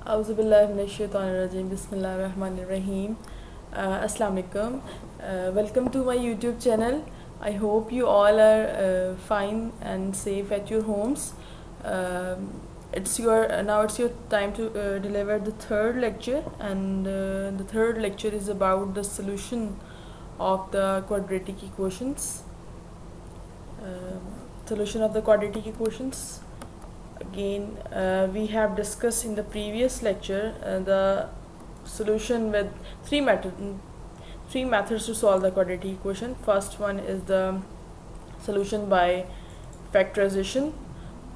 Auzubillahiminash-shaytanir-rajim. Bismillahir-rahmanir-rahim. Assalamu alaikum. Welcome to my YouTube channel. I hope you all are fine and safe at your homes. It's your time to deliver the third lecture, and the third lecture is about the solution of the quadratic equations. Solution of the quadratic equations. Again, we have discussed in the previous lecture the solution with three methods to solve the quadratic equation. First one is the solution by factorization.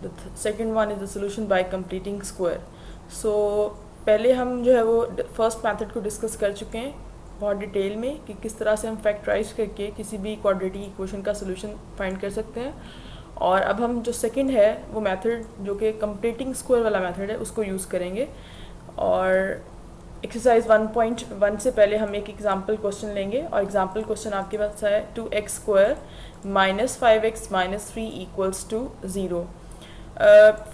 The second one is the solution by completing square. So पहले हम जो है वो first method को discuss कर चुके हैं बहुत डिटेल में कि किस तरह से हम फैक्टराइज करके किसी भी क्वाड्रेटिक इक्वेशन का सोल्यूशन फाइंड कर सकते हैं। और अब हम जो सेकंड है वो मेथड जो कि कंप्लीटिंग स्क्वायर वाला मेथड है उसको यूज़ करेंगे। और एक्सरसाइज 1.1 से पहले हम एक एग्जांपल क्वेश्चन लेंगे और एग्जांपल क्वेश्चन आपके पास है 2x² - 5x - 3 = 0।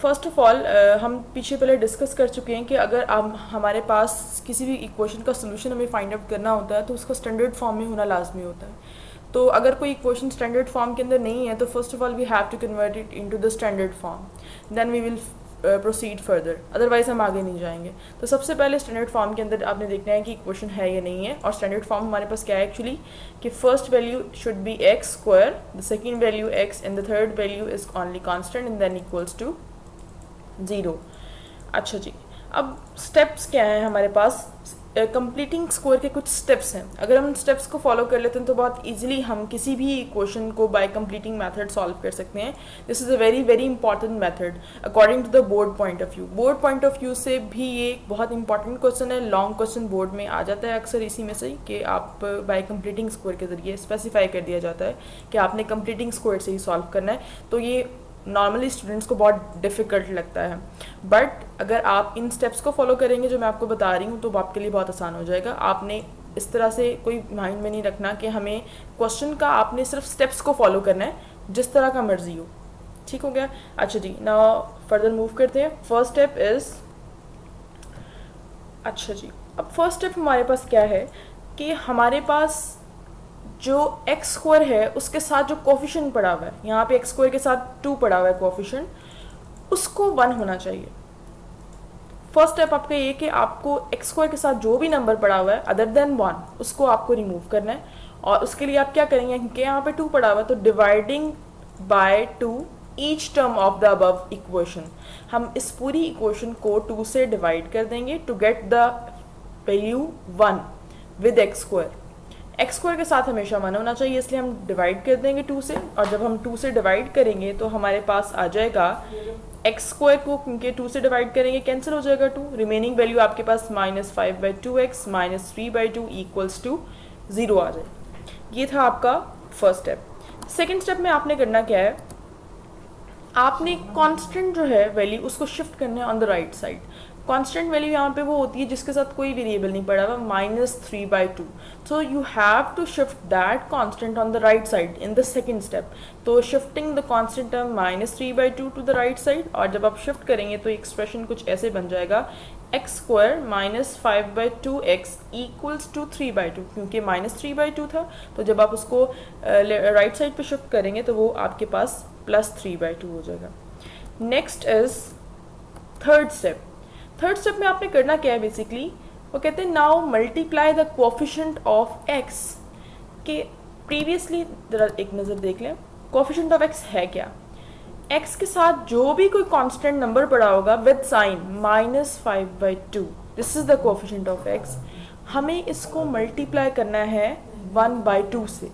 First of all हम पीछे पहले डिस्कस कर चुके हैं कि अगर आप हमारे पास किसी भी इक्वेशन का सोल्यूशन हमें फाइंड आउट करना होता है तो उसका स्टैंडर्ड फॉर्म में होना लाजमी होता है। तो अगर कोई इक्वेशन स्टैंडर्ड फॉर्म के अंदर नहीं है तो first of all we have to convert it into the standard form, then we will proceed further, otherwise हम आगे नहीं जाएंगे। तो सबसे पहले स्टैंडर्ड फॉर्म के अंदर आपने देखना है कि इक्वेशन है या नहीं है। और स्टैंडर्ड फॉर्म हमारे पास क्या है एक्चुअली कि first value should be x², the second value x and the third value is only constant and then equals to 0। अच्छा जी, अब स्टेप्स क्या हैं हमारे पास। कंप्लीटिंग स्क्वायर के कुछ स्टेप्स हैं। अगर हम स्टेप्स को फॉलो कर लेते हैं तो बहुत इजीली हम किसी भी इक्वेशन को बाय कंप्लीटिंग मेथड सॉल्व कर सकते हैं। This is a very very important method according to the board point of view. Board point of view से भी ये एक बहुत इंपॉर्टेंट क्वेश्चन है। लॉन्ग क्वेश्चन बोर्ड में आ जाता है अक्सर इसी में से कि आप बाय कंप्लीटिंग स्क्वायर के ज़रिए स्पेसिफाई कर दिया जाता है कि आपने कंप्लीटिंग स्क्वायर से ही सॉल्व करना है। तो ये नॉर्मली स्टूडेंट्स को बहुत डिफ़िकल्ट लगता है, बट अगर आप इन स्टेप्स को फॉलो करेंगे जो मैं आपको बता रही हूँ तो आपके लिए बहुत आसान हो जाएगा। आपने इस तरह से कोई माइंड में नहीं रखना कि हमें क्वेश्चन का, आपने सिर्फ स्टेप्स को फॉलो करना है जिस तरह का मर्जी हो। ठीक हो गया। अच्छा जी, नाउ फर्दर मूव करते हैं। फर्स्ट स्टेप इज़, अच्छा जी, अब फर्स्ट स्टेप हमारे पास क्या है कि हमारे पास जो x² है उसके साथ जो कोफिशिएंट पड़ा हुआ है, यहाँ पे x² के साथ 2 पड़ा हुआ है कोफिशिएंट, उसको 1 होना चाहिए। फर्स्ट स्टेप आपका ये कि आपको x² के साथ जो भी नंबर पड़ा हुआ है अदर देन 1 उसको आपको रिमूव करना है। और उसके लिए आप क्या करेंगे, क्योंकि यहाँ पे 2 पड़ा हुआ है तो dividing by 2 each term of the above equation, हम इस पूरी इक्वेशन को 2 से डिवाइड कर देंगे to get the value 1 with x²। x² के साथ हमेशा 1 होना चाहिए, इसलिए हम डिवाइड कर देंगे 2 से। और जब हम 2 से डिवाइड करेंगे तो हमारे पास आ जाएगा x² को, क्योंकि 2 से डिवाइड करेंगे कैंसिल हो जाएगा 2, रिमेनिंग वैल्यू आपके पास -5/2x - 3/2 = 0 आ जाए। ये था आपका फर्स्ट स्टेप। सेकेंड स्टेप में आपने करना क्या है, आपने कांस्टेंट जो है वैल्यू उसको शिफ्ट करना है on the right side. Constant value यहाँ पे वो होती है जिसके साथ कोई वेरिएबल नहीं पड़ा हुआ, -3/2। So you have to shift that constant on the right side in the second step. तो shifting the constant term -3/2 to the right side, और जब आप शिफ्ट करेंगे तो एक्सप्रेशन कुछ ऐसे बन जाएगा x² - 5/2x = 3/2, क्योंकि -3/2 था। तो जब आप उसको राइट साइड पे शिफ्ट करेंगे तो वो आपके पास +3/2 हो जाएगा। Next is third step. Third step में आपने करना क्या है, बेसिकली वो कहते हैं now multiply the coefficient of x के प्रीवियसली जरा एक नज़र देख लें कोफिशिएंट ऑफ x है क्या। x के साथ जो भी कोई कांस्टेंट नंबर पड़ा होगा with sign -5/2, this is the coefficient of x। हमें इसको मल्टीप्लाई करना है 1/2 से।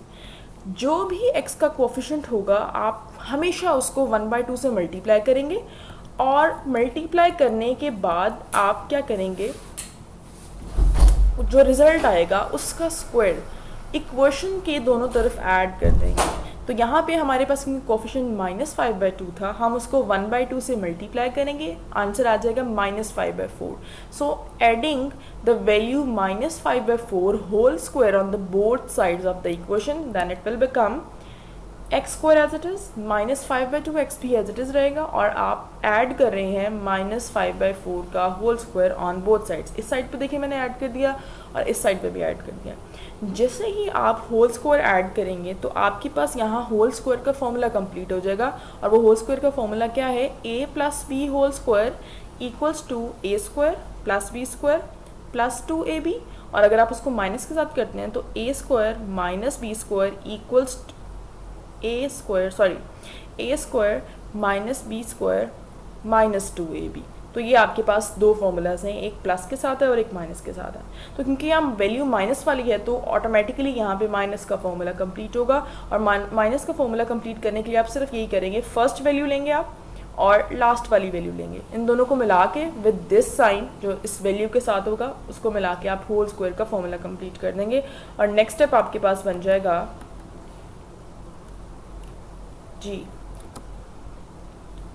जो भी x का कोफिशिएंट होगा आप हमेशा उसको 1/2 से मल्टीप्लाई करेंगे, और मल्टीप्लाई करने के बाद आप क्या करेंगे, जो रिजल्ट आएगा उसका स्क्वायर इक्वेशन के दोनों तरफ ऐड कर देंगे। तो यहाँ पे हमारे पास कोफिशिएंट -5/2 था, हम उसको 1/2 से मल्टीप्लाई करेंगे, आंसर आ जाएगा -5/4। So adding the value -5/4 whole square on the both sides of the equation, then it will become X square as it is, -5/2 X भी एज इट इज़ रहेगा, और आप ऐड कर रहे हैं -5/4 का whole square on both sides. इस side पे देखिए मैंने ऐड कर दिया और इस साइड पे भी ऐड कर दिया। जैसे ही आप होल स्क्वायर ऐड करेंगे तो आपके पास यहाँ होल स्क्वायर का फॉर्मूला कंप्लीट हो जाएगा, और वो होल स्क्वायर का फॉर्मूला क्या है, a + b whole square equals to a square + b square + 2ab, और अगर आप उसको माइनस के साथ करते हैं तो a square - b square equals a square -b square -2ab। तो ये आपके पास दो फॉर्मूलाज हैं, एक प्लस के साथ है और एक माइनस के साथ है। तो क्योंकि यहाँ वैल्यू माइनस वाली है तो ऑटोमेटिकली यहाँ पे माइनस का फॉर्मूला कंप्लीट होगा, और माइनस का फॉर्मूला कंप्लीट करने के लिए आप सिर्फ यही करेंगे, फर्स्ट वैल्यू लेंगे आप और लास्ट वाली वैल्यू लेंगे, इन दोनों को मिला के विद दिस साइन जो इस वैल्यू के साथ होगा उसको मिला के आप होल स्क्वायर का फॉर्मूला कंप्लीट कर देंगे, और नेक्स्ट स्टेप आपके पास बन जाएगा जी।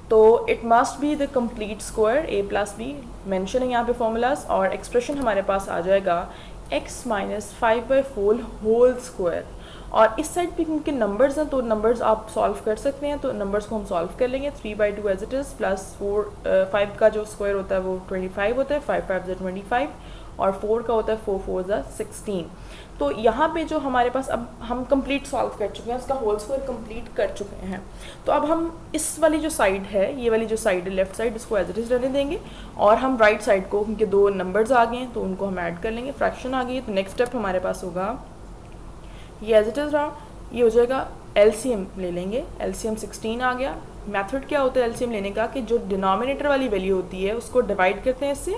तो it must be the complete square a + b, mention है यहाँ पे फॉर्मूलाज, और एक्सप्रेशन हमारे पास आ जाएगा x - 5/4 होल स्क्वायर। और इस साइड पे क्योंकि नंबर्स हैं तो नंबर्स आप सॉल्व कर सकते हैं, तो नंबर्स को हम सॉल्व कर लेंगे। 3/2 एज इट इज़ प्लस 5 का जो स्क्वायर होता है वो 25 होता है, 5 × 5 = 25, और 4 का होता है 4 × 4 = 16। तो यहाँ पे जो हमारे पास अब हम कंप्लीट सॉल्व कर चुके हैं, उसका होल स्क्वायर कंप्लीट कर चुके हैं, तो अब हम इस वाली जो साइड है, ये वाली जो साइड है लेफ्ट साइड, इसको एज इट इज़ रहने देंगे, और हम राइट साइड को, क्योंकि दो नंबर्स आ गए हैं तो उनको हम ऐड कर लेंगे, फ्रैक्शन आ गई है। तो नेक्स्ट स्टेप हमारे पास होगा, ये एज इट इज़ रहा, ये हो जाएगा एलसीएम ले लेंगे, एलसीएम 16 आ गया। मेथड क्या होता है एलसीएम लेने का, कि जो डिनोमिनेटर वाली वैल्यू होती है उसको डिवाइड करते हैं इससे,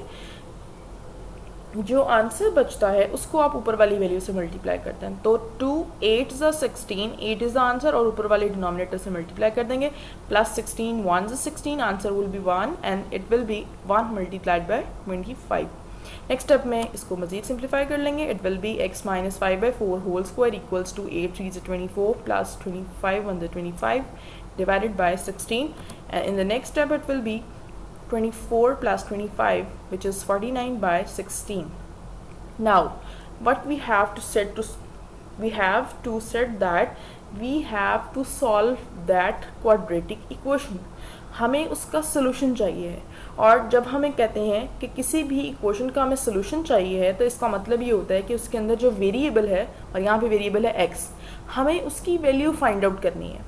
जो आंसर बचता है उसको आप ऊपर वाली वैल्यू से मल्टीप्लाई करते हैं। तो 2 8 = 16, 8 इज़ द आंसर, और ऊपर वाले डिनोमिनेटर से मल्टीप्लाई कर देंगे, plus 16 1 = 16, answer will be 1 and it will be 1 × 25। Next step में इसको मजीद सिंप्लीफाई कर लेंगे, it will be x - 5/4 whole square equals to 8 3 = 24 plus 25 1 = 25 divided by 16, and in the next step it will be 24 plus 25, which is 49/16. Now what we have to set that we have to solve that quadratic equation, हमें उसका solution चाहिए है। और जब हमें कहते हैं कि किसी भी इक्वेशन का हमें सोल्यूशन चाहिए है, तो इसका मतलब ये होता है कि उसके अंदर जो वेरिएबल है, और यहाँ पे वेरिएबल है x, हमें उसकी वैल्यू फाइंड आउट करनी है।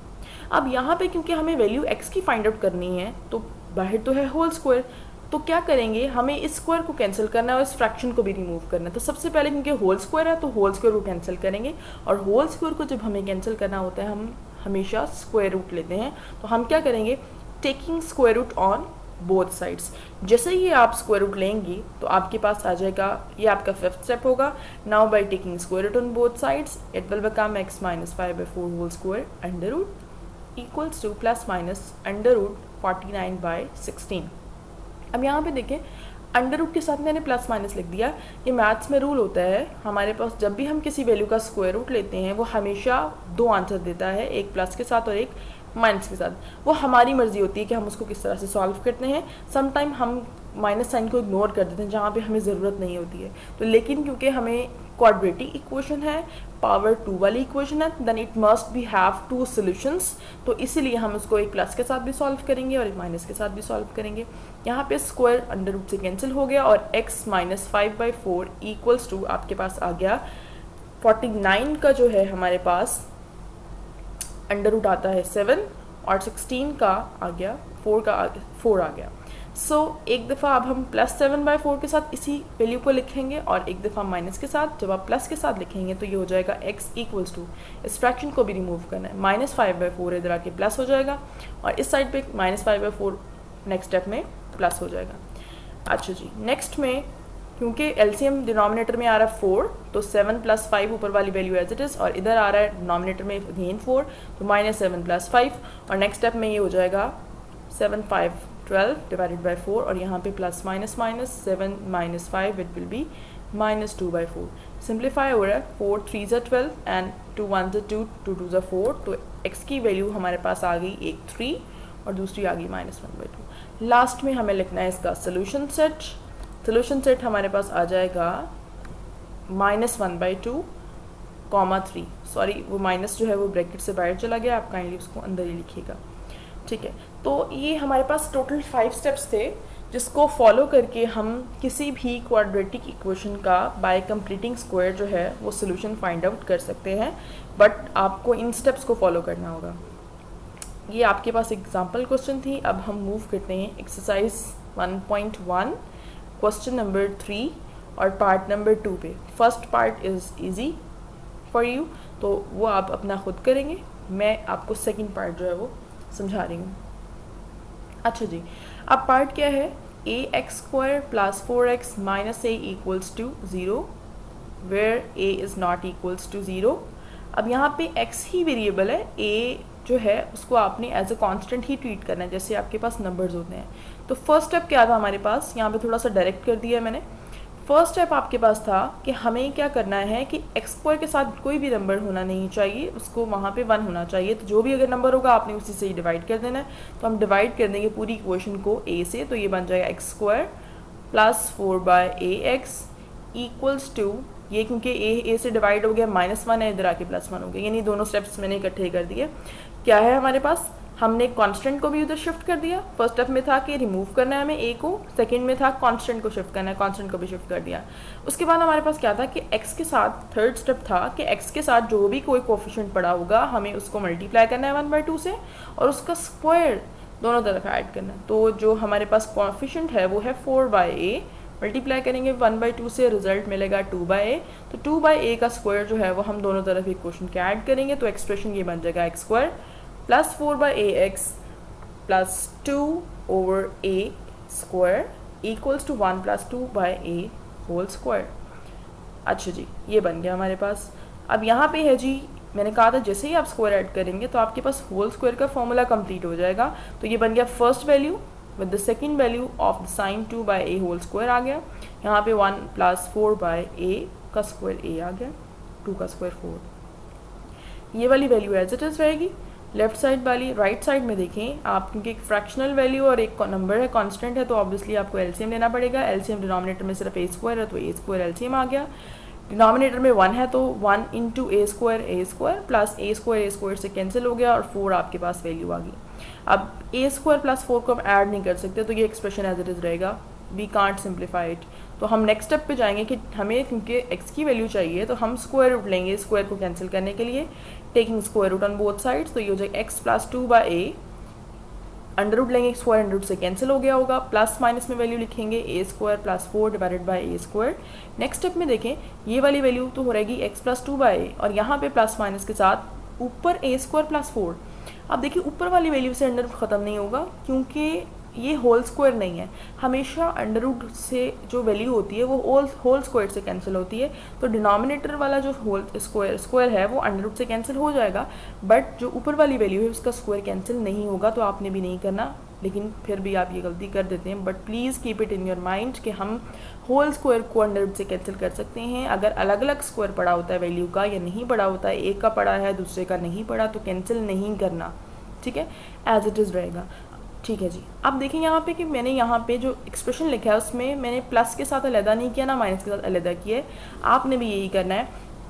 अब यहाँ पे क्योंकि हमें वैल्यू x की फाइंड आउट करनी है, तो बाहर तो है होल स्क्वायर, तो क्या करेंगे, हमें इस स्क्वायर को कैंसिल करना है और इस फ्रैक्शन को भी रिमूव करना है। तो सबसे पहले क्योंकि होल स्क्वायर है तो होल स्क्वायर को कैंसिल करेंगे, और होल स्क्वायर को जब हमें कैंसिल करना होता है हम हमेशा स्क्वायर रूट लेते हैं। तो हम क्या करेंगे, taking square root on both sides. जैसे ही आप स्क्वायर रूट लेंगे तो आपके पास आ जाएगा, ये आपका फिफ्थ स्टेप होगा। Now by taking square root on both sides it will become x - 5/4 whole square under root equals to plus minus under root 49/16। अब यहाँ पे देखें, अंडर रूट के साथ मैंने प्लस माइनस लिख दिया। ये मैथ्स में रूल होता है हमारे पास, जब भी हम किसी वैल्यू का स्क्वायर रूट लेते हैं वो हमेशा दो आंसर देता है, एक प्लस के साथ और एक माइनस के साथ। वो हमारी मर्जी होती है कि हम उसको किस तरह से सॉल्व करते हैं। समटाइम हम माइनस साइन को इग्नोर कर देते हैं जहाँ पे हमें ज़रूरत नहीं होती है। तो लेकिन क्योंकि हमें क्वाड्रेटिक इक्वेशन है, पावर 2 वाली इक्वेशन है, then it must be have 2 solutions. तो इसीलिए हम उसको एक प्लस के साथ भी सॉल्व करेंगे और एक माइनस के साथ भी सॉल्व करेंगे। यहाँ पे स्क्वायर अंडर रूट से कैंसिल हो गया और x - 5/4 इक्वल्स टू आपके पास आ गया 49 का जो है हमारे पास अंडर रूट आता है 7 और 16 का आ गया 4 आ गया। सो एक दफ़ा अब हम +7/4 के साथ इसी वैल्यू को लिखेंगे और एक दफ़ा माइनस के साथ। जब आप प्लस के साथ लिखेंगे तो ये हो जाएगा x इक्वल्स टू, इस फ्रैक्शन को भी रिमूव करना है, -5/4 इधर आके प्लस हो जाएगा और इस साइड पे -5/4 नेक्स्ट स्टेप में प्लस हो जाएगा। अच्छा जी, नेक्स्ट में क्योंकि एलसीएम डिनोमिनेटर में आ रहा है 4, तो 7 + 5 ऊपर वाली वैल्यू एज इट इज़, और इधर आ रहा है डिनोमिनेटर में अगेन 4, तो -7 + 5, और नेक्स्ट स्टेप में ये हो जाएगा 7 5 12 डिवाइडेड बाई 4, और यहाँ पे plus minus 7 - 5 it will B -2/4। Simplify हो रहा है, 4 3 = 12 एंड 2 1 = 2 2 2 = 4, तो x की वैल्यू हमारे पास आ गई एक 3 और दूसरी आ गई -1/2। लास्ट में हमें लिखना है इसका सोल्यूशन सेट। सोल्यूशन सेट हमारे पास आ जाएगा -1/2 3, सॉरी वो माइनस जो है वो ब्रैकेट से बाहर चला गया, आप काइंडली उसको अंदर ही लिखिएगा, ठीक है। तो ये हमारे पास टोटल 5 स्टेप्स थे जिसको फॉलो करके हम किसी भी क्वाड्रेटिक इक्वेशन का बाय कंप्लीटिंग स्क्वायर जो है वो सोल्यूशन फाइंड आउट कर सकते हैं, बट आपको इन स्टेप्स को फॉलो करना होगा। ये आपके पास एग्जाम्पल क्वेश्चन थी। अब हम मूव करते हैं एक्सरसाइज 1.1 क्वेश्चन नंबर 3 और पार्ट नंबर 2 पे। First part is easy for you, तो वो आप अपना खुद करेंगे, मैं आपको सेकंड पार्ट जो है वो समझा रही हूँ। अच्छा जी, अब पार्ट क्या है, ax² + 4x - a = 0 where a is not equals to 0। अब यहाँ पे x ही वेरिएबल है, a जो है उसको आपने एज अ कांस्टेंट ही ट्रीट करना है जैसे आपके पास नंबर्स होते हैं। तो फर्स्ट स्टेप क्या था हमारे पास, यहाँ पे थोड़ा सा डायरेक्ट कर दिया है मैंने। फर्स्ट स्टेप आपके पास था कि हमें क्या करना है कि x² के साथ कोई भी नंबर होना नहीं चाहिए, उसको वहाँ पे 1 होना चाहिए। तो जो भी अगर नंबर होगा आपने उसी से ही डिवाइड कर देना है। तो हम डिवाइड कर देंगे पूरी इक्वेशन को a से, तो ये बन जाएगा x² + 4/ax = ये क्योंकि a से डिवाइड हो गया -1 है, इधर आके +1 हो गया, यानी दोनों स्टेप्स मैंने इकट्ठे कर दिए। क्या है हमारे पास, हमने कांस्टेंट को भी उधर शिफ्ट कर दिया। फर्स्ट स्टेप में था कि रिमूव करना है हमें a को, सेकंड में था कांस्टेंट को शिफ्ट करना है, कांस्टेंट को भी शिफ्ट कर दिया। उसके बाद हमारे पास क्या था कि x के साथ, थर्ड स्टेप था कि x के साथ जो भी कोई कोफिशिएंट पड़ा होगा हमें उसको मल्टीप्लाई करना है 1/2 से और उसका स्क्वायर दोनों तरफ ऐड करना है। तो जो हमारे पास कोफिशिएंट है वो है 4/a, मल्टीप्लाई करेंगे 1/2 से, रिजल्ट मिलेगा 2/a। तो 2/a का स्क्वायर जो है वो हम दोनों तरफ इक्वेशन के ऐड करेंगे, तो एक्सप्रेशन ये बन जाएगा x² + 4/ax + 2/a² = 1 + 2/a whole square. अच्छा जी, ये बन गया हमारे पास। अब यहाँ पे है जी, मैंने कहा था जैसे ही आप स्क्वायर ऐड करेंगे तो आपके पास होल स्क्वायर का फॉर्मूला कंप्लीट हो जाएगा। तो ये बन गया first value with the second value of the sign 2/a whole square आ गया। यहाँ पे 1 + 4/a का स्क्वायर a आ गया, 2 का स्क्वायर 4। ये वाली वैल्यू एज इट इज़ रहेगी। लेफ्ट साइड वाली राइट साइड में देखें आप, क्योंकि एक फ्रैक्शनल वैल्यू और एक नंबर है, कांस्टेंट है, तो ऑब्वियसली आपको एलसीएम लेना पड़ेगा। एलसीएम डिनोमिनेटर में सिर्फ a² है तो a² एलसीएम आ गया। डिनोमिनेटर में 1 है तो 1 × a² a² से कैंसिल हो गया और 4 आपके पास वैल्यू आ गई। अब a² + 4 को हम ऐड नहीं कर सकते, तो ये एक्सप्रेशन एज इट इज़ रहेगा, वी कांट सिंप्लीफाई इट। तो हम नेक्स्ट स्टेप पे जाएंगे कि हमें क्योंकि x की वैल्यू चाहिए तो हम स्क्वायर रूट लेंगे स्क्वायर को कैंसिल करने के लिए, taking square root on both sides. तो ये हो जाएगा x + 2/a, अंडर रूट लेंगे, स्क्वायर अंडर रूट से कैंसिल हो गया होगा, प्लस माइनस में वैल्यू लिखेंगे a² + 4 / a²। नेक्स्ट स्टेप में देखें ये वाली वैल्यू तो हो रहेगी x + 2/a और यहाँ पे प्लस माइनस के साथ ऊपर a² + 4। अब देखिए ऊपर वाली वैल्यू से अंडर रूट ख़त्म नहीं होगा क्योंकि ये होल स्क्वायर नहीं है, हमेशा अंडर रूट से जो वैल्यू होती है वो होल स्क्वायर से कैंसिल होती है। तो डिनोमिनेटर वाला जो होल स्क्वायर है वो अंडर रूट से कैंसिल हो जाएगा, बट जो ऊपर वाली वैल्यू है उसका स्क्वायर कैंसिल नहीं होगा। तो आपने भी नहीं करना, लेकिन फिर भी आप ये गलती कर देते हैं। But please keep it in your mind कि हम होल स्क्वायर को अंडर रूट से कैंसिल कर सकते हैं। अगर अलग अलग स्क्वायर पड़ा होता है वैल्यू का या नहीं पड़ा होता है, एक का पड़ा है दूसरे का नहीं पड़ा, तो कैंसिल नहीं करना, ठीक है, एज इट इज़ रहेगा। ठीक है जी। अब देखें यहाँ पे कि मैंने यहाँ पे जो एक्सप्रेशन लिखा है उसमें मैंने प्लस के साथ अलहदा नहीं किया ना माइनस के साथ अलहदा किया है। आपने भी यही करना है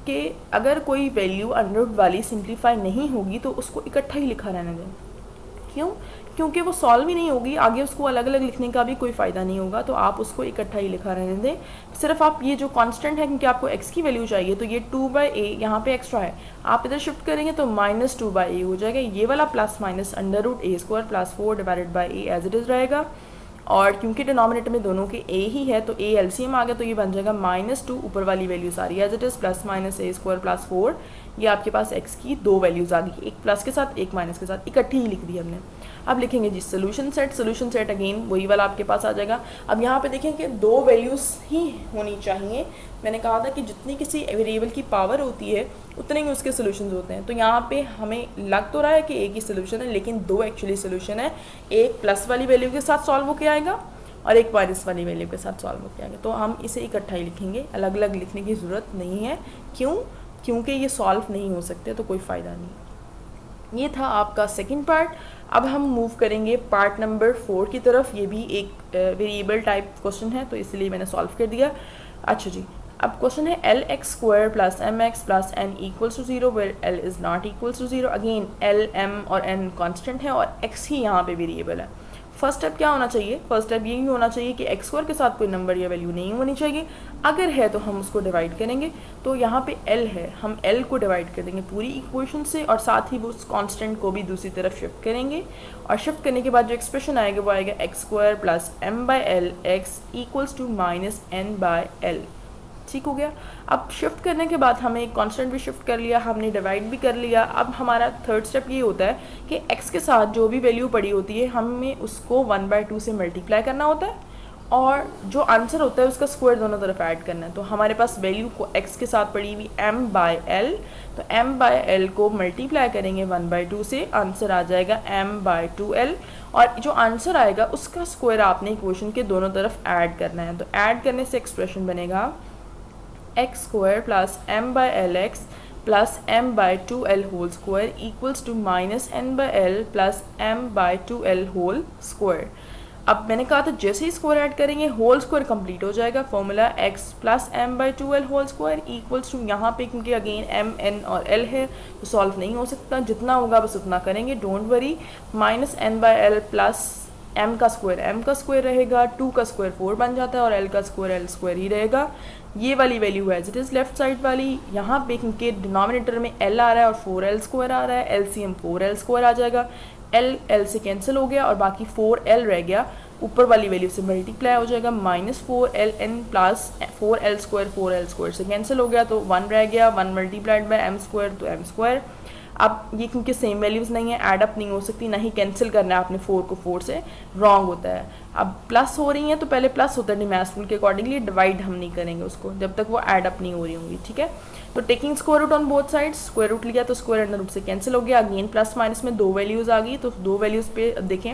कि अगर कोई वैल्यू अंडर रूट वाली सिंप्लीफाई नहीं होगी तो उसको इकट्ठा ही लिखा रहने दें। क्यों? क्योंकि वो सॉल्व ही नहीं होगी, आगे उसको अलग अलग लिखने का भी कोई फ़ायदा नहीं होगा, तो आप उसको इकट्ठा ही लिखा रहने दें। सिर्फ आप ये जो कांस्टेंट है, क्योंकि आपको x की वैल्यू चाहिए, तो ये 2/a यहाँ पे एक्स्ट्रा है, आप इधर शिफ्ट करेंगे तो -2/a हो जाएगा। ये वाला plus minus under root a² + 4 / a as it is रहेगा। और क्योंकि डिनोमिनेटर में दोनों के a ही है तो a एलसीएम आ गया, तो ये बन जाएगा -2, ऊपर वाली वैल्यू सारी as it is, plus minus a² + 4। ये आपके पास x की दो वैल्यूज़ आ गई, एक प्लस के साथ एक माइनस के साथ, इकट्ठी ही लिख दी हमने। अब लिखेंगे जी सोल्यूशन सेट अगेन वही वाला आपके पास आ जाएगा। अब यहाँ पे देखें कि दो वैल्यूज़ ही होनी चाहिए। मैंने कहा था कि जितनी किसी वेरिएबल की पावर होती है उतने ही उसके सोल्यूशंस होते हैं। तो यहाँ पे हमें लग तो रहा है कि एक ही सोल्यूशन है, लेकिन दो एक्चुअली सोल्यूशन है। एक प्लस वाली वैल्यू के साथ सॉल्व होकर आएगा और एक माइनस वाली वैल्यू के साथ सॉल्व होकर आएगा। तो हम इसे इकट्ठा ही लिखेंगे, अलग अलग लिखने की ज़रूरत नहीं है। क्यों? क्योंकि ये सॉल्व नहीं हो सकते, तो कोई फ़ायदा नहीं। ये था आपका सेकंड पार्ट। अब हम मूव करेंगे पार्ट नंबर 4 की तरफ। ये भी एक वेरिएबल टाइप क्वेश्चन है, तो इसलिए मैंने सॉल्व कर दिया। अच्छा जी, अब क्वेश्चन है L X square plus M X plus N equals to 0 where L is not equals to 0। Again L M और एन कांस्टेंट है और एक्स ही यहाँ पे वेरिएबल है। फर्स्ट स्टेप क्या होना चाहिए, फर्स्ट स्टेप यही होना चाहिए कि एक्स स्क्वायर के साथ कोई नंबर या वैल्यू नहीं होनी चाहिए, अगर है तो हम उसको डिवाइड करेंगे। तो यहाँ पे एल है, हम एल को डिवाइड कर देंगे पूरी इक्वेशन से और साथ ही वो उस कांस्टेंट को भी दूसरी तरफ शिफ्ट करेंगे और शिफ्ट करने के बाद जो एक्सप्रेशन आएगा वो आएगा X square plus M by L X equals to minus N by L. ठीक हो गया। अब शिफ्ट करने के बाद हमें एक कांस्टेंट भी शिफ्ट कर लिया, हमने डिवाइड भी कर लिया। अब हमारा थर्ड स्टेप ये होता है कि x के साथ जो भी वैल्यू पड़ी होती है हमें उसको 1/2 से मल्टीप्लाई करना होता है और जो आंसर होता है उसका स्क्वायर दोनों तरफ ऐड करना है। तो हमारे पास वैल्यू को x के साथ पड़ी हुई m बाय l, तो m बाय l को मल्टीप्लाई करेंगे 1/2 से, आंसर आ जाएगा m बाय 2l और जो आंसर आएगा उसका स्क्वायर आपने इक्वेशन के दोनों तरफ ऐड करना है। तो ऐड करने से एक्सप्रेशन बनेगा x square plus M by L x plus M by 2l whole square equals to minus n by l plus M by 2l whole square. अब मैंने कहा था जैसे ही स्क्वायर ऐड करेंगे होल स्क्वायर कंप्लीट हो जाएगा। Formula x plus M by 2l whole square equals to यहाँ पे क्योंकि अगेन m n और l है तो सॉल्व नहीं हो सकता, जितना होगा बस उतना करेंगे, don't worry. Minus n by l plus m का स्क्वायर रहेगा, 2 का स्क्वायर 4 बन जाता है और l का स्क्वायर l स्क्वायर ही रहेगा। ये वाली वैल्यू है as it is left side वाली, यहाँ पे क्योंकि डिनोमिनेटर में l आ रहा है और 4l स्क्वायर आ रहा है, LCM 4l स्क्वायर आ जाएगा, l से कैंसिल हो गया और बाकी 4l रह गया, ऊपर वाली वैल्यू से मल्टीप्लाई हो जाएगा minus 4ln plus 4l square से कैंसिल हो गया तो 1 रह गया, 1 मल्टीप्लाइड बाय m स्क्वायर तो m स्क्वायर। अब ये क्योंकि सेम वैल्यूज़ नहीं है ऐड अप नहीं हो सकती, ना ही कैंसिल करना है आपने 4 को 4 से, रॉन्ग होता है। अब प्लस हो रही हैं तो पहले प्लस होता है डिमैस रूल के अकॉर्डिंगली, डिवाइड हम नहीं करेंगे उसको जब तक वो ऐड अप नहीं हो रही होंगी, ठीक है। तो taking square root on both sides, square root लिया तो स्क्वायर अंडर रूट से कैंसिल हो गया, अगेन प्लस माइनस में 2 वैल्यूज़ आ गई तो 2 वैल्यूज़ पे देखें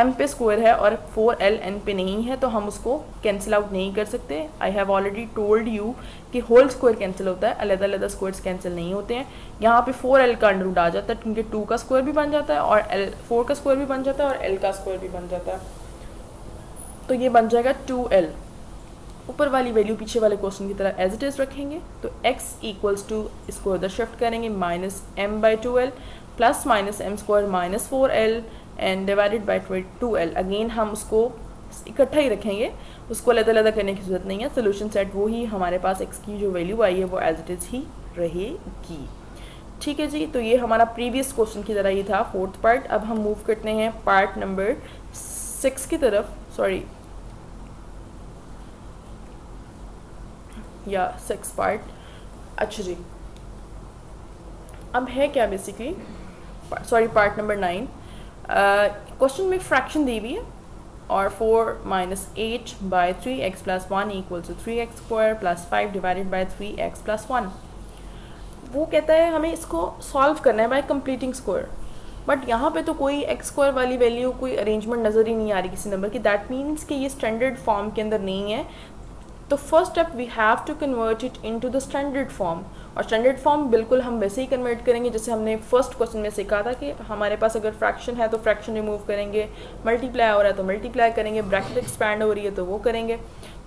m पे स्क्वायर है और 4ln पे नहीं है तो हम उसको कैंसिल आउट नहीं कर सकते। I have already told you कि होल स्क्वायर कैंसिल होता है, अलग-अलग स्क्वायर्स कैंसिल नहीं होते हैं। यहाँ पे 4l का अंडर रूट आ जाता है क्योंकि 2 का स्क्वायर भी बन जाता है और 4 का स्क्वायर भी बन जाता है और l का स्क्वायर भी बन जाता है, तो ये बन जाएगा 2l। ऊपर वाली वैल्यू पीछे वाले क्वेश्चन की तरह एज इट इज़ रखेंगे तो x इक्वल्स टू इसको उधर शिफ्ट करेंगे minus m by 2l plus minus m square minus 4l and divided by 2l। Again हम उसको इकट्ठा ही रखेंगे, उसको अलग-अलग करने की जरूरत नहीं है। सोल्यूशन सेट वो ही हमारे पास x की जो वैल्यू आई है वो एज इट इज़ ही रहेगी, ठीक है जी। तो ये हमारा प्रीवियस क्वेश्चन की तरह ही था, फोर्थ पार्ट। अब हम मूव करते हैं पार्ट नंबर 6 की तरफ, सॉरी या 6 पार्ट। अच्छा जी, अब है क्या basically, sorry part number 9। Question में फ्रैक्शन दी हुई है और 4 minus 8 by 3x plus 1 equal to 3x square plus 5 divided by 3x plus 1। वो कहता है हमें इसको सॉल्व करना है बाय कंप्लीटिंग स्क्वायर, बट यहाँ पे तो कोई एक्स स्क्वायर वाली वैल्यू कोई अरेंजमेंट नज़र ही नहीं आ रही किसी नंबर की, दैट मीन्स कि ये स्टैंडर्ड फॉर्म के अंदर नहीं है। तो first step we have to convert it into the standard form, और स्टैंडर्ड फॉर्म बिल्कुल हम वैसे ही कन्वर्ट करेंगे जैसे हमने फर्स्ट क्वेश्चन में सीखा था कि हमारे पास अगर फ्रैक्शन है तो फ्रैक्शन रिमूव करेंगे, मल्टीप्लाई हो रहा है तो मल्टीप्लाई करेंगे, ब्रैकेट एक्सपैंड हो रही है तो वो करेंगे।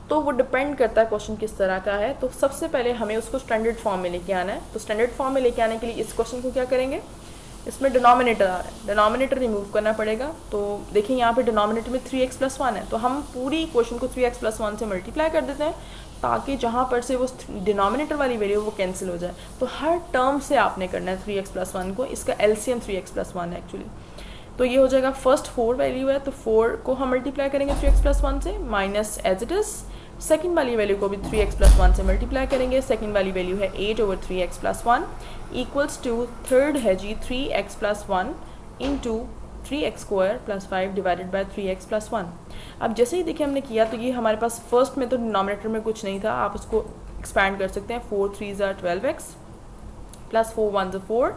तो वो डिपेंड करता है क्वेश्चन किस तरह का है। तो सबसे पहले हमें उसको स्टैंडर्ड फॉर्म में लेके आना है। तो स्टैंडर्ड फॉर्म में लेके आने के लिए इस क्वेश्चन को क्या करेंगे, इसमें डिनोमिनेटर आ रहा है, डिनोमिनेटर रिमूव करना पड़ेगा। तो देखिए यहाँ पे डिनोमिनेटर में 3x प्लस 1 है, तो हम पूरी इक्वेशन को 3x प्लस 1 से मल्टीप्लाई कर देते हैं ताकि जहाँ पर से वो डिनोमिनेटर वाली वैल्यू वो कैंसिल हो जाए। तो हर टर्म से आपने करना है 3x प्लस 1 को, इसका LCM 3x प्लस 1 है एक्चुअली। तो ये हो जाएगा फर्स्ट 4 वैल्यू है तो 4 को हम मल्टीप्लाई करेंगे 3x प्लस 1 से, minus as it is second वाली वैल्यू को भी 3x प्लस 1 से मल्टीप्लाई करेंगे। सेकेंड वाली वैल्यू है 8 over 3x plus 1 equals to third है जी 3x plus 1 into 3x square plus 5 divided by 3x plus 1। अब जैसे ही देखिए हमने किया तो ये हमारे पास फर्स्ट में तो डिनोमिनेटर में कुछ नहीं था, आप उसको एक्सपैंड कर सकते हैं। 4 3 ज़ा 12x प्लस 4 1 ज़ा 4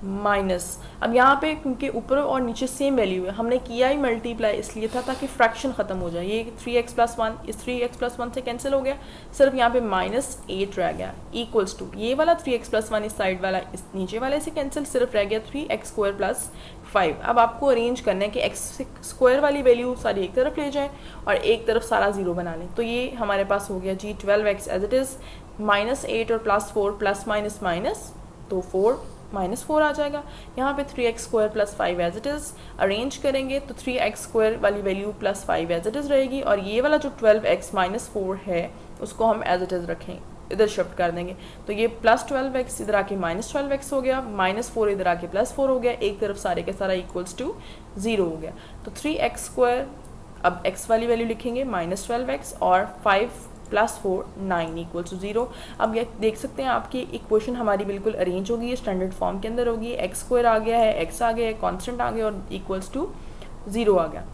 माइनस, अब यहाँ पे क्योंकि ऊपर और नीचे सेम वैल्यू है हमने किया ही मल्टीप्लाई इसलिए था ताकि फ्रैक्शन ख़त्म हो जाए। ये 3x प्लस 1 इस 3x प्लस 1 से कैंसिल हो गया, सिर्फ यहाँ पे माइनस 8 रह गया इक्वल्स टू ये वाला 3x प्लस 1 इस साइड वाला इस नीचे वाले से कैंसिल, सिर्फ रह गया 3x स्क्वायर प्लस 5। अब आपको अरेंज करना है कि एक्स स्क्वायर वाली वैल्यू सारी एक तरफ ले जाएं और एक तरफ सारा ज़ीरो बना लें। तो ये हमारे पास हो गया जी 12x एज इट इज़, -8 और +4 प्लस माइनस माइनस, तो 4 -4 आ जाएगा। यहाँ पे 3x² + 5 as it is arrange करेंगे तो 3x² वाली वैल्यू +5 एज इट इज़ रहेगी, और ये वाला जो 12x -4 है उसको हम एज इट इज़ रखें, इधर शिफ्ट कर देंगे। तो ये +12x इधर आके -12x हो गया, -4 इधर आके +4 हो गया, एक तरफ सारे के सारा इक्वल्स टू 0 हो गया। तो 3x², अब x वाली वैल्यू लिखेंगे -12x, और 5 + 4 9 = 0। अब ये देख सकते हैं आपकी इक्वेशन हमारी बिल्कुल अरेंज होगी, स्टैंडर्ड फॉर्म के अंदर होगी। x² आ गया है, x आ गया है, कॉन्स्टेंट आ गया और इक्वल्स टू 0 आ गया।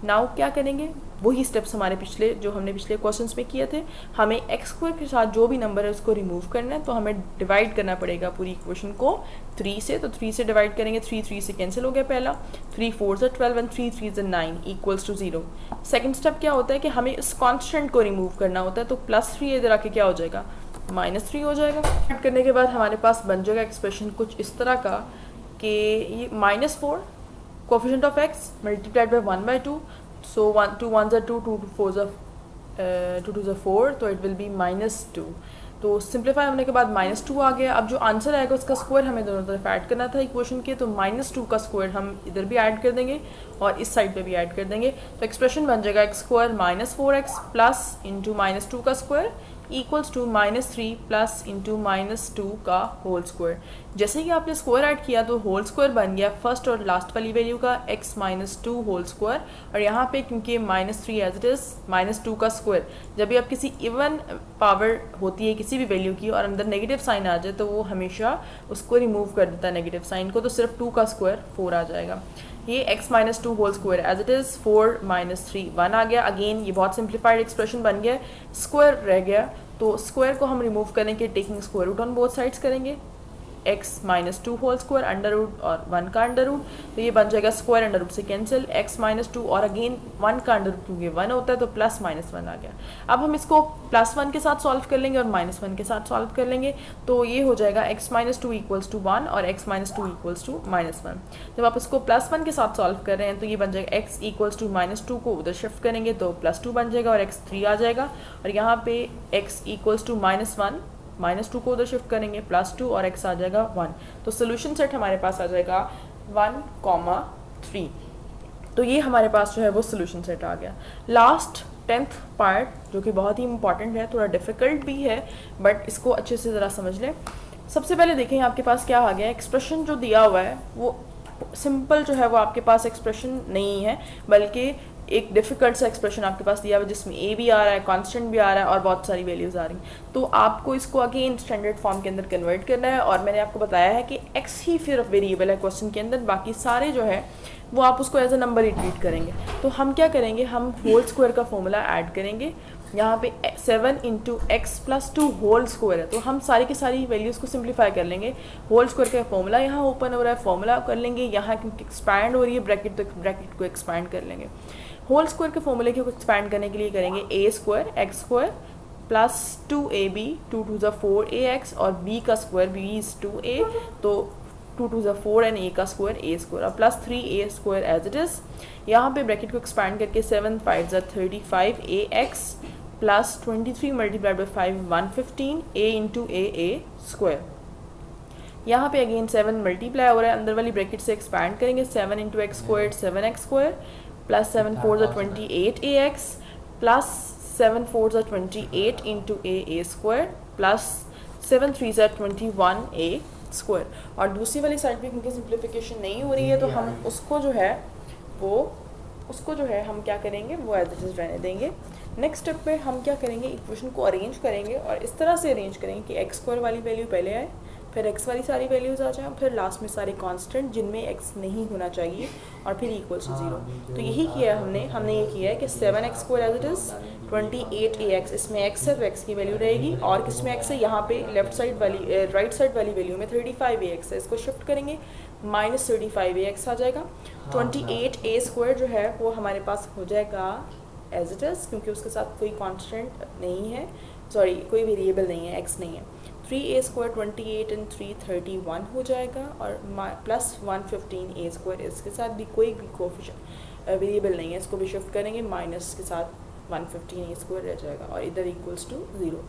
नाउ क्या करेंगे, वही स्टेप्स हमारे पिछले जो हमने पिछले क्वेश्चंस में किए थे। हमें x² के साथ जो भी नंबर है उसको रिमूव करना है, तो हमें डिवाइड करना पड़ेगा पूरी इक्वेशन को 3 से। तो 3 से डिवाइड करेंगे, 3 से कैंसिल हो गया पहला, 3 4 12 एंड 3 3 9 = 0। सेकेंड स्टेप क्या होता है कि हमें इस कॉन्स्टेंट को रिमूव करना होता है, तो +3 इधर आके क्या हो जाएगा, -3 हो जाएगा। ऐड करने के बाद हमारे पास बन जाएगा एक्सप्रेशन कुछ इस तरह का कि ये -4 coefficient of x multiplied by 1/2, so 2 1s are 2, 2 4s are 2 2s are 4, तो इट विल बी -2। तो सिंप्लीफाई होने के बाद -2 आ गया। अब जो आंसर आएगा उसका स्क्वायर हमें दोनों तरफ ऐड करना था इक्वेशन के, तो -2 का स्क्वायर हम इधर भी ऐड कर देंगे और इस साइड पे भी ऐड कर देंगे। तो एक्सप्रेशन बन जाएगा x² -4x प्लस इंटू -2 का square equals to -3 plus into -2 का होल स्क्वायर। जैसे कि आपने स्क्वायर ऐड किया तो होल स्क्वायर बन गया फर्स्ट और लास्ट वाली वैल्यू का x -2 होल स्क्वायर, और यहाँ पे क्योंकि -3 एज इट इज़ -2 का स्क्वायर, जब भी आप किसी इवन पावर होती है किसी भी वैल्यू की और अंदर नेगेटिव साइन आ जाए तो वो हमेशा उसको रिमूव कर देता है नेगेटिव साइन को, तो सिर्फ 2 का स्क्वायर 4 आ जाएगा। ये x -2 whole square as it is 4 -3 1 आ गया। अगेन ये बहुत सिंप्लीफाइड एक्सप्रेशन बन गया, स्क्वायर रह गया, तो स्क्वायर को हम रिमूव करने के taking square root on both sides करेंगे, x -2 whole square under root और 1 का अंडर रूट, तो ये बन जाएगा स्क्वायर अंडर रूट से कैंसिल, x -2 और अगेन 1 का अंडर रूट क्योंकि 1 होता है तो +-1 आ गया। अब हम इसको +1 के साथ सॉल्व कर लेंगे और -1 के साथ सॉल्व कर लेंगे, तो ये हो जाएगा x -2 = 1 और x -2 = -1। जब आप इसको +1 के साथ सॉल्व कर रहे हैं तो ये बन जाएगा x = -2 को उधर शिफ्ट करेंगे तो +2 बन जाएगा और x 3 आ जाएगा, और यहाँ पे x = -1 -2 को उधर शिफ्ट करेंगे +2 और x आ जाएगा 1। तो सोल्यूशन सेट हमारे पास आ जाएगा 1, 3। तो ये हमारे पास जो है वो सोल्यूशन सेट आ गया। लास्ट 10th पार्ट जो कि बहुत ही इंपॉर्टेंट है, थोड़ा डिफ़िकल्ट भी है बट इसको अच्छे से ज़रा समझ लें। सबसे पहले देखें आपके पास क्या आ गया, एक्सप्रेशन जो दिया हुआ है वो सिंपल जो है वो आपके पास एक्सप्रेशन नहीं है, बल्कि एक डिफ़िकल्ट सा एक्सप्रेशन आपके पास दिया हुआ है जिसमें a भी आ रहा है, कांस्टेंट भी आ रहा है और बहुत सारी वैल्यूज़ आ रही हैं। तो आपको इसको अगेन स्टैंडर्ड फॉर्म के अंदर कन्वर्ट करना है, और मैंने आपको बताया है कि x ही फिर वेरिएबल है क्वेश्चन के अंदर, बाकी सारे जो है वो आप उसको एज अ नंबर ही ट्रीट करेंगे। तो हम क्या करेंगे, हम होल स्क्वायर का फॉर्मूला ऐड करेंगे। यहाँ पे 7 × x + 2 होल स्क्वायर है, तो हम सारी की सारी वैल्यूज़ को सिंप्लीफाई कर लेंगे। होल स्क्वायर का फॉर्मूला यहाँ ओपन हो रहा है, फॉर्मूला कर लेंगे, यहाँ क्योंकि एक्सपैंड हो रही है ब्रैकेट तो ब्रैकेट को एक्सपैंड कर लेंगे। होल स्क्वायर के फॉर्मूले को एक्सपैंड करने के लिए करेंगे a² x² plus 2ab 2 2s are 4ax और b का स्क्वायर b is 2a, तो 2 2s are 4 एंड a का स्क्वायर a² और plus 3a² as it is. यहाँ पे ब्रैकेट को एक्सपैंड करके 7 5s are 35ax plus 23 multiplied by 5 115 a × a²। यहाँ पे अगेन 7 मल्टीप्लाई हो रहा है, अंदर वाली ब्रैकेट से एक्सपैंड करेंगे, 7 × x² 7x² plus 7 4s are 28ax plus 7 4s are 28 × a² plus 7 3s are 21a²। और दूसरी वाली साइड पे क्योंकि सिंप्लीफिकेशन नहीं हो रही है तो हम उसको जो है हम क्या करेंगे, वो एज इट इज़ रहने देंगे। नेक्स्ट स्टेप पे हम क्या करेंगे, इक्वेशन को अरेंज करेंगे और इस तरह से अरेंज करेंगे कि x² वाली वैल्यू पहले आए, फिर x वाली सारी वैल्यूज़ आ जाएं, फिर लास्ट में सारे कांस्टेंट जिनमें x नहीं होना चाहिए और फिर इक्वल्स टू 0। तो यही किया है हमने ये किया है कि 7x² as it is 28ax, इसमें x है तो x की वैल्यू रहेगी, और किसमें x है, यहाँ पे लेफ्ट साइड वाली राइट साइड वाली वैल्यू में 35ax है, इसको शिफ्ट करेंगे -35ax आ जाएगा। 28a² जो है वो हमारे पास हो जाएगा एज इट इज़, क्योंकि उसके साथ कोई कांस्टेंट नहीं है, सॉरी कोई वेरिएबल नहीं है, x नहीं है, 3a² 28 एंड 3 31 हो जाएगा, और प्लस 115a², इसके साथ भी कोई भी कोफिशिएंट वेरिएबल नहीं है, इसको भी शिफ्ट करेंगे, माइनस के साथ 115a² रह जाएगा, और इधर इक्वल्स टू 0।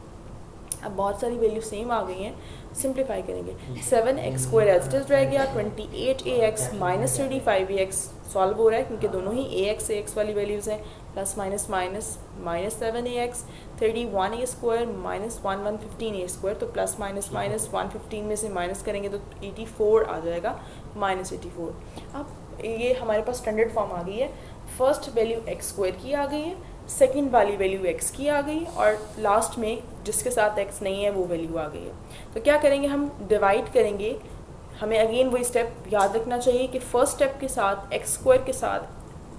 अब बहुत सारी वैल्यू सेम आ गई हैं, सिंप्लीफाई करेंगे, 7x² एज इट इज रह गया, 28ax माइनस 35ax सॉल्व हो रहा है क्योंकि दोनों ही ax वाली वैल्यूज़ हैं, plus minus minus minus 7ax, 31a² minus 115a², तो प्लस माइनस माइनस 115 में से माइनस करेंगे तो 84 आ जाएगा, माइनस 84। अब ये हमारे पास स्टैंडर्ड फॉर्म आ गई है, फर्स्ट वैल्यू x² की आ गई है, सेकंड वाली वैल्यू x की आ गई, और लास्ट में जिसके साथ x नहीं है वो वैल्यू आ गई है। तो क्या करेंगे, हम डिवाइड करेंगे, हमें अगेन वही स्टेप याद रखना चाहिए कि फर्स्ट स्टेप के साथ x² के साथ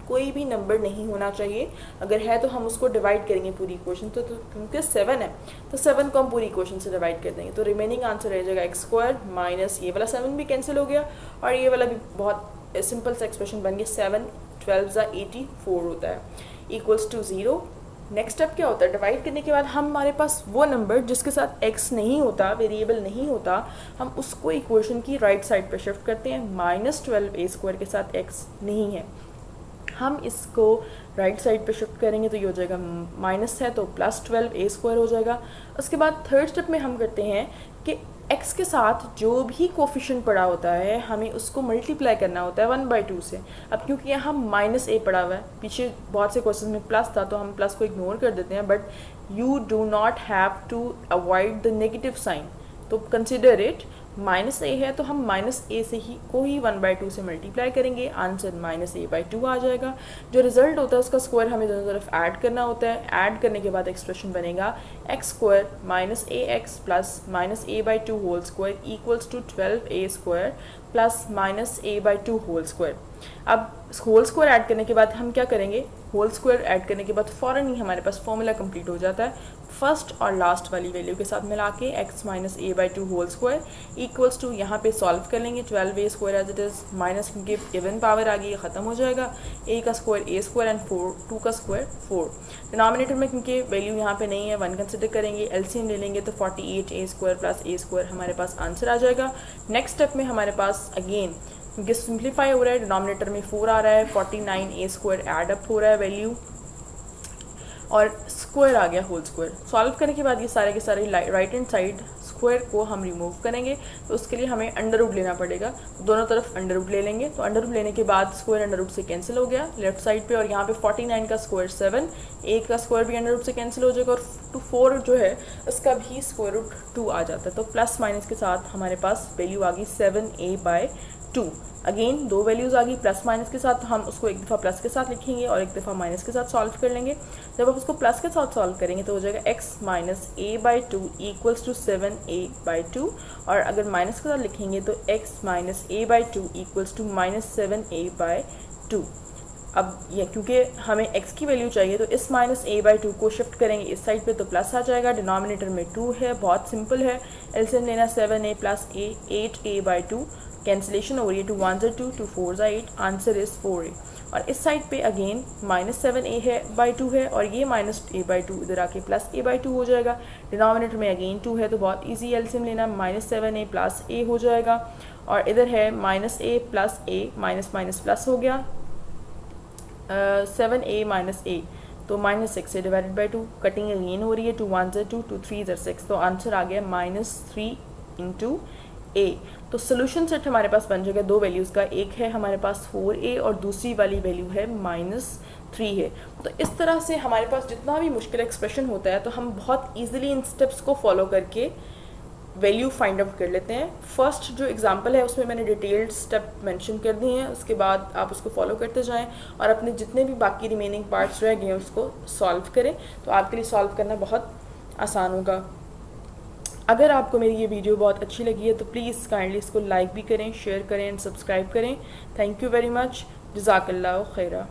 कोई भी नंबर नहीं होना चाहिए, अगर है तो हम उसको डिवाइड करेंगे पूरी इक्वेशन, तो क्योंकि 7 है तो 7 को हम पूरी इक्वेशन से डिवाइड कर देंगे, तो रिमेनिंग आंसर रह जाएगा x² माइनस ये वाला 7 भी कैंसिल हो गया, और ये वाला भी बहुत सिंपल सा एक्सप्रेशन बन गया, 7 12 84 होता है, इक्वल्स टू 0। नेक्स्ट स्टेप क्या होता है, डिवाइड करने के बाद हमारे पास वो नंबर जिसके साथ x नहीं होता, वेरिएबल नहीं होता, हम उसको इक्वेशन की राइट साइड पर शिफ्ट करते हैं, माइनस 12a² के साथ x नहीं है, हम इसको राइट साइड पे शिफ्ट करेंगे तो ये हो जाएगा, माइनस है तो प्लस 12a² हो जाएगा। उसके बाद थर्ड स्टेप में हम करते हैं कि x के साथ जो भी कोफिशिएंट पड़ा होता है हमें उसको मल्टीप्लाई करना होता है 1/2 से। अब क्योंकि यहाँ माइनस a पड़ा हुआ है, पीछे बहुत से क्वेश्चन में प्लस था तो हम प्लस को इग्नोर कर देते हैं, but you do not have to avoid the negative sign, तो कंसिडर इट माइनस a है तो हम माइनस a से ही को ही 1/2 से मल्टीप्लाई करेंगे, आंसर माइनस a/2 आ जाएगा। जो रिजल्ट होता है उसका स्क्वायर हमें दोनों तरफ ऐड करना होता है, ऐड करने के बाद एक्सप्रेशन बनेगा x² minus ax plus minus a/2 whole square equals to 12a² plus minus a/2 whole square. अब होल स्क्वायर ऐड करने के बाद हम क्या करेंगे, होल स्क्वायर ऐड करने के बाद फ़ौरन ही हमारे पास फॉर्मूला कंप्लीट हो जाता है, फर्स्ट और लास्ट वाली वैल्यू के साथ मिला के x minus a/2 whole square equals to, यहाँ पे सॉल्व कर लेंगे 12a² as it is, minus क्योंकि इवन पावर आ गई ख़त्म हो जाएगा, a का स्क्वायर a² एंड 2 का स्क्वायर 4। डिनोमिनेटर में क्योंकि वैल्यू यहाँ पे नहीं है 1 कंसिडर करेंगे, एलसीएम ले लेंगे तो 48a² प्लस a² हमारे पास आंसर आ जाएगा। नेक्स्ट स्टेप में हमारे पास अगेन क्योंकि सिंप्लीफाई हो रहा है, डिनोमिनेटर में 4 आ रहा है, 49a² ऐड अप हो रहा है वैल्यू, और स्क्वायर आ गया होल स्क्वायर। सॉल्व करने के बाद ये सारे के सारे राइट हैंड साइड स्क्वायर को हम रिमूव करेंगे, तो उसके लिए हमें अंडर रूट लेना पड़ेगा, दोनों तरफ अंडर रूट ले लेंगे, तो अंडर रूट लेने के बाद स्क्वायर अंडर रूट से कैंसिल हो गया लेफ्ट साइड पे, और यहाँ पे 49 का स्क्वायर 7, a का स्क्वायर भी अंडर रूट से कैंसिल हो जाएगा, और 4 जो है उसका भी स्क्वायर रूट 2 आ जाता है, तो प्लस माइनस के साथ हमारे पास वैल्यू आ गई 7a/2। अगेन दो वैल्यूज़ आ गई प्लस माइनस के साथ, हम उसको एक दफ़ा प्लस के साथ लिखेंगे और एक दफ़ा माइनस के साथ सॉल्व कर लेंगे। जब आप उसको प्लस के साथ सॉल्व करेंगे तो हो जाएगा x minus a/2 equals to 7a/2, और अगर माइनस के साथ लिखेंगे तो x minus a/2 equals to minus 7a/2। अब ये क्योंकि हमें x की वैल्यू चाहिए तो इस माइनस a/2 को शिफ्ट करेंगे इस साइड पे तो प्लस आ जाएगा, डिनोमिनेटर में 2 है, बहुत सिंपल है, एलसीएम लेना 7a plus a 8a/2, cancellation हो रही है, 2 1 2 2 4 8, आंसर इज़ 4a। और इस साइड पे अगेन माइनस 7a/2 है और ये माइनस a/2 इधर आके प्लस a/2 हो जाएगा, डिनोमिनेटर में अगेन 2 है तो बहुत इजी एलसीएम लेना, माइनस 7a प्लस a हो जाएगा, और इधर है minus a plus a, minus minus plus हो गया, 7a माइनस a, तो माइनस 6 से डिवाइडेड बाई 2, कटिंग अगेन हो रही है, 2 1 2 2 3 6, तो आंसर आ गया माइनस 3 इंटू a। तो सोल्यूशन सेट हमारे पास बन जाएगा दो वैल्यूज़ का, एक है हमारे पास 4a और दूसरी वाली वैल्यू है माइनस 3 है। तो इस तरह से हमारे पास जितना भी मुश्किल एक्सप्रेशन होता है तो हम बहुत ईजिली इन स्टेप्स को फॉलो करके वैल्यू फाइंड आउट कर लेते हैं। फर्स्ट जो एग्जांपल है उसमें मैंने डिटेल्ड स्टेप मेंशन कर दिए हैं, उसके बाद आप उसको फॉलो करते जाएं और अपने जितने भी बाकी रिमेनिंग पार्ट्स रह गए हैं उसको सॉल्व करें, तो आपके लिए सॉल्व करना बहुत आसान होगा। अगर आपको मेरी ये वीडियो बहुत अच्छी लगी है तो प्लीज़ काइंडली इसको लाइक भी करें, शेयर करें एंड सब्सक्राइब करें। थैंक यू वेरी मच, जज़ाकल्लाहु खैरा।